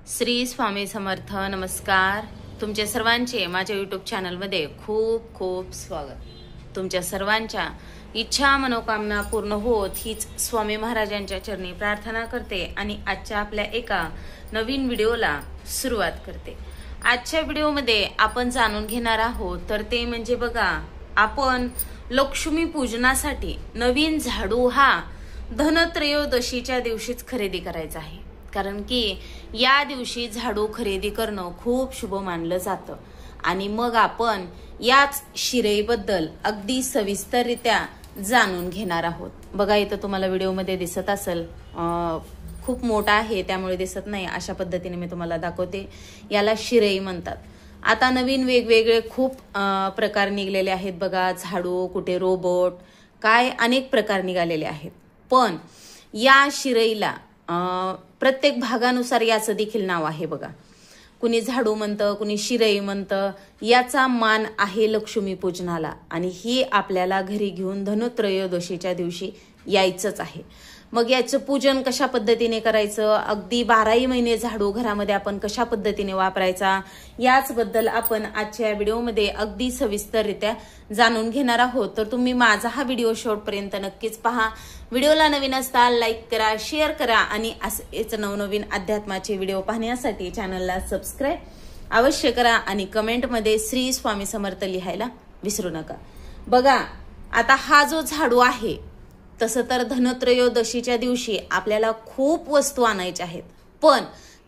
श्री स्वामी समर्थ. नमस्कार. तुमच्या सर्वांचे माझ्या यूट्यूब चॅनलमध्ये खूप खूप स्वागत. तुमच्या सर्वांच्या इच्छा मनोकामना पूर्ण होत हीच स्वामी महाराजांच्या चरणी प्रार्थना करते आणि आजच्या आपल्या एका नवीन व्हिडिओला सुरुवात करते. आजच्या व्हिडिओमध्ये आपण जाणून घेणार आहोत तर ते म्हणजे बघा, आपण लक्ष्मी पूजनासाठी नवीन झाडू हा धनत्रयोदशीच्या दिवशीच खरेदी करायचा आहे. कारण की या दिवशी झाडू खरेदी करणं खूप शुभ मानलं जातं. आणि मग आपण याच शिरेबद्दल अगदी सविस्तररित्या जाणून घेणार आहोत. बघा, इथं तुम्हाला व्हिडिओमध्ये दिसत असेल, खूप मोठा आहे त्यामुळे दिसत नाही. अशा पद्धतीने मी तुम्हाला दाखवते. याला शिरई म्हणतात. आता नवीन वेगवेगळे खूप प्रकार निघलेले आहेत बघा. झाडू, कुठे रोबोट, काय अनेक प्रकार निघालेले आहेत. पण या शिरईला प्रत्येक भागानुसार याचं देखील नाव आहे बघा. कुणी झाडू म्हणतं, कुणी शिरई म्हणतं. याचा मान आहे लक्ष्मी पूजनाला आणि ही आपल्याला घरी घेऊन धनत्रयोदशीच्या दिवशी यायचंच आहे. मग याचं पूजन कशा पद्धतीने करायचं, अगदी 12ही महिने झाडू घरामध्ये आपण कशा पद्धतीने वापरायचा, याच बद्दल आपण आजच्या यामध्ये अगदी सविस्तररित्या जाणून घेणार आहोत. तर तुम्ही माझा हा व्हिडिओ शेवटपर्यंत नक्कीच पहा. व्हिडिओला नवीन असता लाईक करा, शेअर करा आणि असेच नवनवीन अध्यात्माचे व्हिडिओ पाहण्यासाठी चॅनलला सबस्क्राईब अवश्य करा आणि कमेंटमध्ये श्री स्वामी समर्थ लिहायला विसरू नका. बघा, आता हा जो झाडू आहे, तसं तर धनत्रयोदशीच्या दिवशी आपल्याला खूप वस्तू आणायच्या आहेत. पण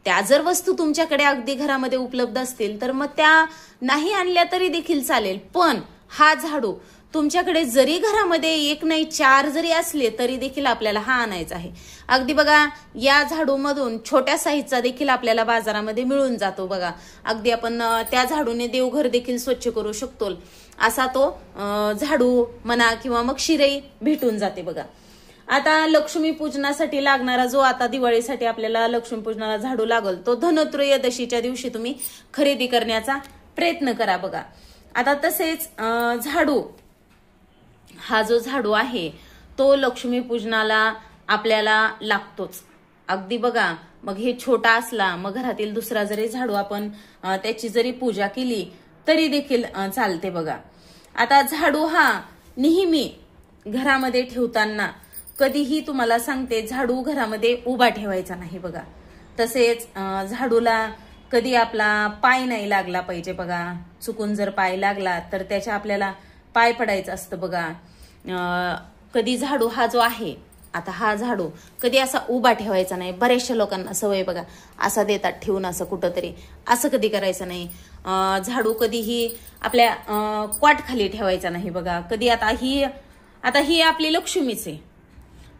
त्या जर वस्तू तुमच्याकडे अगदी घरामध्ये उपलब्ध असतील तर मग त्या नाही आणल्या तरी देखील चालेल. पण हा झाडू तुमच्याकडे जरी घरामध्ये एक नाही 4 जरी असले तरी देखील आपल्याला हा आणायचा आहे. अगदी बघा, या झाडूमधून छोट्या साईजचा देखील आपल्याला बाजारामध्ये मिळून जातो बघा. अगदी आपण त्या झाडूने देवघर देखील स्वच्छ करू शकतो असा तो झाडू म्हणा किंवा मग शिरई भेटून जाते बघा. आता लक्ष्मी पूजनासाठी लागणारा जो आता दिवाळीसाठी आपल्याला लक्ष्मी पूजनाला झाडू लागल, तो धनत्रयोदशीच्या दिवशी तुम्ही खरेदी करण्याचा प्रयत्न करा बघा. आता तसेच झाडू, हा जो झाडू आहे तो लक्ष्मी पूजनाला आपल्याला लागतोच. अगदी बघा, मग हे छोटा असला, मग घरातील दुसरा जरी झाडू आपण त्याची जरी पूजा केली तरी देखील चालते बघा. आता झाडू हा नेहमी घरामध्ये ठेवताना कधीही तुम्हाला सांगते, झाडू घरामध्ये उभा ठेवायचा नाही बघा. तसेच झाडूला कधी आपला पाय नाही लागला पाहिजे बघा. चुकून जर पाय लागला तर त्याच्या आपल्याला पाय पडायचं असतं बघा. कधी झाडू हा जो आहे, आता हा झाडू कधी असा उभा ठेवायचा नाही. बऱ्याचशा लोकांना सवय बघा, असा देतात ठेवून असं कुठंतरी, असं कधी करायचं नाही. झाडू कधीही आपल्या क्वाट खाली ठेवायचा नाही बघा. कधी आता ही आपली लक्ष्मीच आहे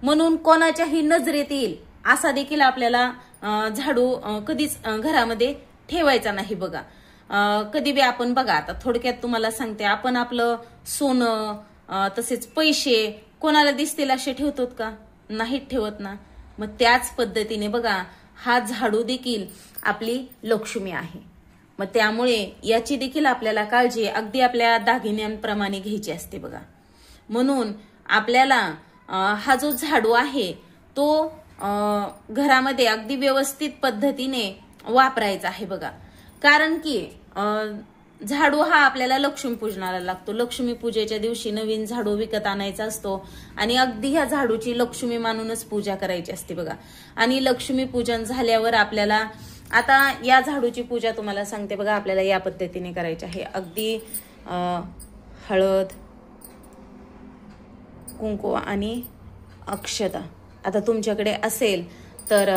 म्हणून कोणाच्याही नजरेत येईल असा देखील आपल्याला झाडू कधीच घरामध्ये ठेवायचा नाही बघा. कधी बी आपण बघा, आता थोडक्यात तुम्हाला सांगते, आपण आपलं सोनं तसेच पैसे कोणाला दिसतील असे ठेवतो का? नाहीत ठेवत ना. मग त्याच पद्धतीने बघा, हा झाडू देखील आपली लक्ष्मी आहे. मग त्यामुळे याची देखील आपल्याला काळजी अगदी आपल्या दागिन्यांप्रमाणे घ्यायची असते बघा. म्हणून आपल्याला हा जो झाडू आहे तो घरामध्ये अगदी व्यवस्थित पद्धतीने वापरायचा आहे बघा. कारण की झाडू हा आपल्याला लक्ष्मी पूजनाला लागतो. लक्ष्मी पूजेच्या दिवशी नवीन झाडू विकत आणायचा असतो आणि अगदी ह्या झाडूची लक्ष्मी मानूनच पूजा करायची असते बघा. आणि लक्ष्मी पूजन झाल्यावर आपल्याला आता या झाडूची पूजा तुम्हाला सांगते बघा, आपल्याला या पद्धतीने करायची आहे. अगदी हळद, कुंकू आणि अक्षता. आता तुमच्याकडे असेल तर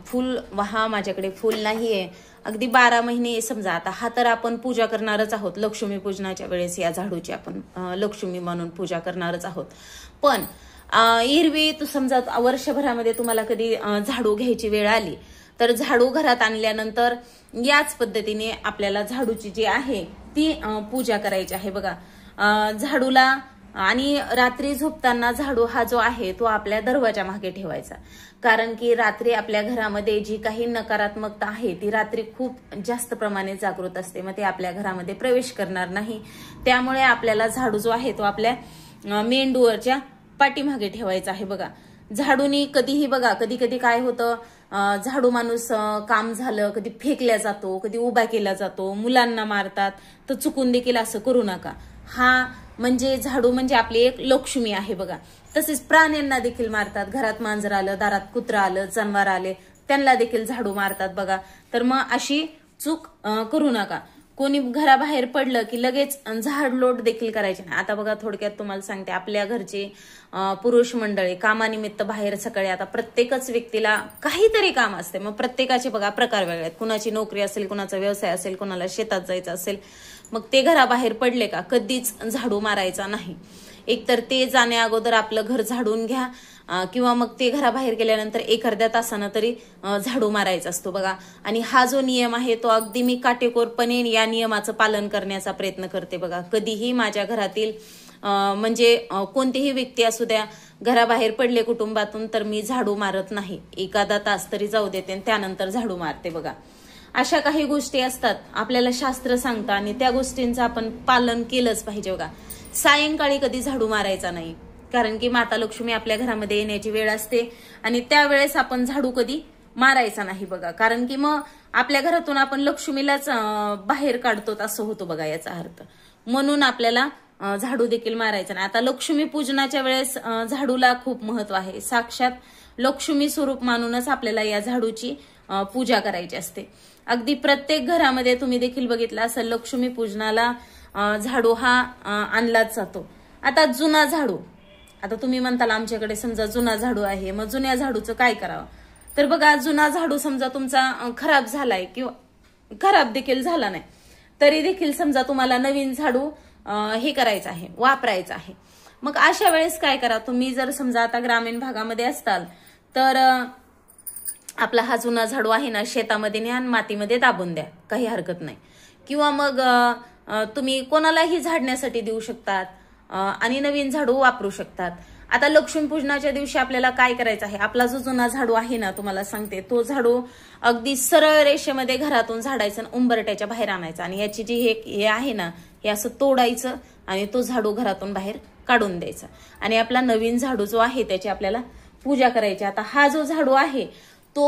फुल वहा, माझ्याकडे फुल नाहीये. अगदी 12 महिने समजा, आता हा तर आपण पूजा करणारच आहोत. लक्ष्मी पूजनाच्या वेळेस या झाडूची आपण लक्ष्मी म्हणून पूजा करणारच आहोत. पण एरवी तू समजा वर्षभरामध्ये तुम्हाला कधी झाडू घ्यायची वेळ आली तर झाडू घरात आणल्यानंतर याच पद्धतीने आपल्याला झाडूची जी आहे ती पूजा करायची आहे बघा. झाडूला आणि रात्री झोपताना झाडू हा जो आहे तो आपल्या दरवाजा मागे ठेवायचा. कारण की रात्री आपल्या घरामध्ये जी काही नकारात्मकता आहे ती रात्री खूप जास्त प्रमाणात जागृत असते. मग ते आपल्या घरामध्ये प्रवेश करणार नाही. त्यामुळे आपल्याला झाडू जो आहे तो आपल्या मेन डोअरच्या पाठीमागे ठेवायचा आहे बघा. झाडूनी कधीही बघा, कधी कधी काय होतं, झाडू माणूस काम झालं कधी फेकल्या जातो, कधी उभा केला जातो, मुलांना मारतात, तर चुकून देखील असं करू नका. हा म्हणजे झाडू म्हणजे आपली एक लक्ष्मी आहे बघा. तसेच प्राण्यांना देखील मारतात. घरात मांजर आलं, दारात कुत्रा आलं, जनावर आले, त्यांना देखील झाडू मारतात बघा. तर मग अशी चूक करू नका. कोणी घराबाहेर पडलं की लगेच झाड लोट देखील करायचे नाही. आता बघा थोडक्यात तुम्हाला सांगते, आपल्या घरचे पुरुष मंडळी कामानिमित्त बाहेर सकाळी, आता प्रत्येकच व्यक्तीला काहीतरी काम असते. मग प्रत्येकाचे बघा प्रकार वेगळे आहेत. कुणाची नोकरी असेल, कुणाचा व्यवसाय असेल, कुणाला शेतात जायचं असेल, मग ते घराबाहेर पडले का कधीच झाडू मारायचा नाही. एकतर ते जाण्या अगोदर आपलं घर झाडून घ्या, किंवा मग ते घराबाहेर गेल्यानंतर एक अर्ध्या तासानं तरी झाडू मारायचा असतो बघा. आणि हा जो नियम आहे तो अगदी मी काटेकोरपणे या नियमाचं पालन करण्याचा प्रयत्न करते बघा. कधीही माझ्या घरातील म्हणजे कोणतीही व्यक्ती असू द्या, घराबाहेर पडले कुटुंबातून तर मी झाडू मारत नाही. एखादा तास तरी जाऊ देते आणि त्यानंतर झाडू मारते बघा. अशा काही गोष्टी असतात आपल्याला शास्त्र सांगतं आणि त्या गोष्टींचं आपण पालन केलंच पाहिजे बघा. सायंकाळी कधी झाडू मारायचा नाही, कारण की माता लक्ष्मी आपल्या घरामध्ये येण्याची वेळ असते आणि त्यावेळेस आपण झाडू कधी मारायचा नाही बघा. कारण की मग आपल्या घरातून आपण लक्ष्मीलाच बाहेर काढतो असं होतं बघा याचा अर्थ. म्हणून आपल्याला झाडू देखील मारायचा नाही. आता लक्ष्मी पूजनाच्या वेळेस झाडूला खूप महत्व आहे. साक्षात लक्ष्मी स्वरूप मानूनच आपल्याला या झाडूची पूजा करायची असते. अगदी प्रत्येक घरामध्ये तुम्ही देखील बघितलं असं लक्ष्मी पूजनाला झाडू हा आणलाच जातो. आता जुना झाडू, आता तुम्ही म्हणताल आमच्याकडे समजा जुना झाडू आहे, मग जुन्या झाडूचं काय करावं? तर बघा, जुना झाडू समजा तुमचा खराब झालाय किंवा खराब देखील झाला नाही, तरी देखील समजा तुम्हाला नवीन झाडू हे करायचं आहे, वापरायचं आहे. मग अशा वेळेस काय करा, तुम्ही जर समजा आता ग्रामीण भागामध्ये असताल तर आपला हा जुना झाडू आहे ना, शेतामध्ये न्या आणि मातीमध्ये दाबून द्या, काही हरकत नाही. किंवा मग तुम्ही कोणालाही झाडण्यासाठी देऊ शकतात आणि नवीन झाडू वापरू शकतात. आता लक्ष्मीपूजनाच्या दिवशी आपल्याला काय करायचं आहे, आपला जो जुना झाडू आहे ना, तुम्हाला सांगते, तो झाडू अगदी सरळ रेषेमध्ये घरातून झाडायचा आणि उंबरट्याच्या बाहेर आणायचा आणि याची जी हे आहे ना, हे असं तोडायचं आणि तो झाडू घरातून बाहेर काढून द्यायचा आणि आपला नवीन झाडू जो आहे त्याची आपल्याला पूजा करायची. आता हा जो झाडू आहे तो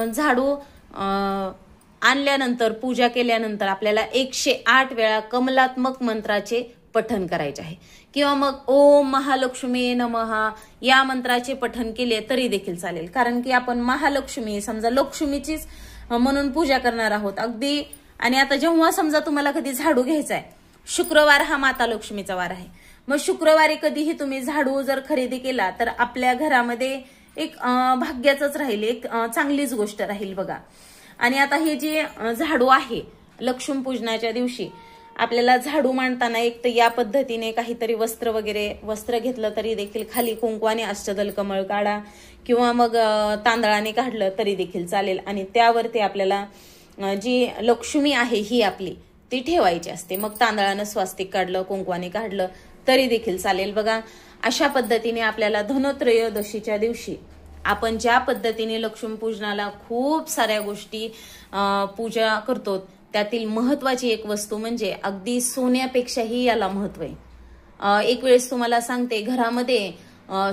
झाडू आणल्यानंतर, पूजा केल्यानंतर आपल्याला 108 वेळा कमलात्मक मंत्राचे पठण करायचे आहे. किंवा मग ओम महालक्ष्मी नमः या मंत्राचे पठण केले तरी देखील चालेल. कारण की आपण महालक्ष्मी, समजा लक्ष्मीचीच म्हणून पूजा करणार आहोत अगदी. आणि आता जेव्हा समजा तुम्हाला कधी झाडू घ्यायचा आहे, शुक्रवार हा माता लक्ष्मीचा वार आहे, मग शुक्रवारी कधीही तुम्ही झाडू जर खरेदी केला तर आपल्या घरामध्ये एक भाग्याचंच राहील, एक चांगलीच गोष्ट राहील बघा. आणि आता हे जे झाडू आहे लक्ष्मीपूजनाच्या दिवशी आपल्याला झाडू मांडताना एक तर या पद्धतीने काहीतरी वस्त्र घेतलं तरी देखील, खाली कुंकवाने अष्टदल कमळ काढा किंवा मग तांदळाने काढलं तरी देखील चालेल. आणि त्यावरती आपल्याला जी लक्ष्मी आहे ही आपली ती ठेवायची असते. मग तांदळानं स्वास्तिक काढलं, कुंकवाने काढलं तरी देखील चालेल बघा. अशा पद्धतीने आपल्याला धनत्रयोदशीच्या दिवशी आपण ज्या पद्धतीने लक्ष्मीपूजनाला खूप साऱ्या गोष्टी पूजा करतो, त्यातील महत्वाची एक वस्तू म्हणजे अगदी सोन्यापेक्षाही याला महत्व आहे. एक वेळेस तुम्हाला सांगते, घरामध्ये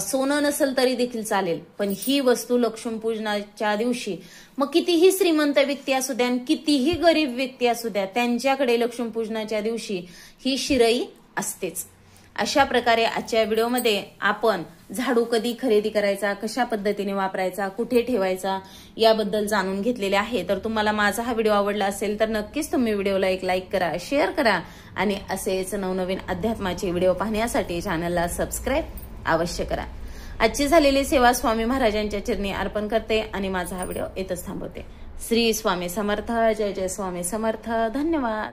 सोनं नसेल तरी देखील चालेल, पण ही वस्तू लक्ष्मीपूजनाच्या दिवशी मग कितीही श्रीमंत व्यक्ती असू द्या आणि कितीही गरीब व्यक्ती असू द्या, त्यांच्याकडे लक्ष्मीपूजनाच्या दिवशी ही शिरई असतेच. अशा प्रकारे आजच्या व्हिडिओमध्ये आपण झाडू कधी खरेदी करायचा, कशा पद्धतीने वापरायचा, कुठे ठेवायचा याबद्दल जाणून घेतलेले आहे. तर तुम्हाला माझा हा व्हिडिओ आवडला असेल तर नक्कीच तुम्ही व्हिडिओला एक लाईक करा, शेअर करा आणि असेच नवनवीन अध्यात्माचे व्हिडिओ पाहण्यासाठी चॅनलला सबस्क्राईब अवश्य करा. आजची झालेली सेवा स्वामी महाराजांच्या चरणी अर्पण करते आणि माझा हा व्हिडिओ इथंच थांबवते. श्री स्वामी समर्थ. जय जय स्वामी समर्थ. धन्यवाद.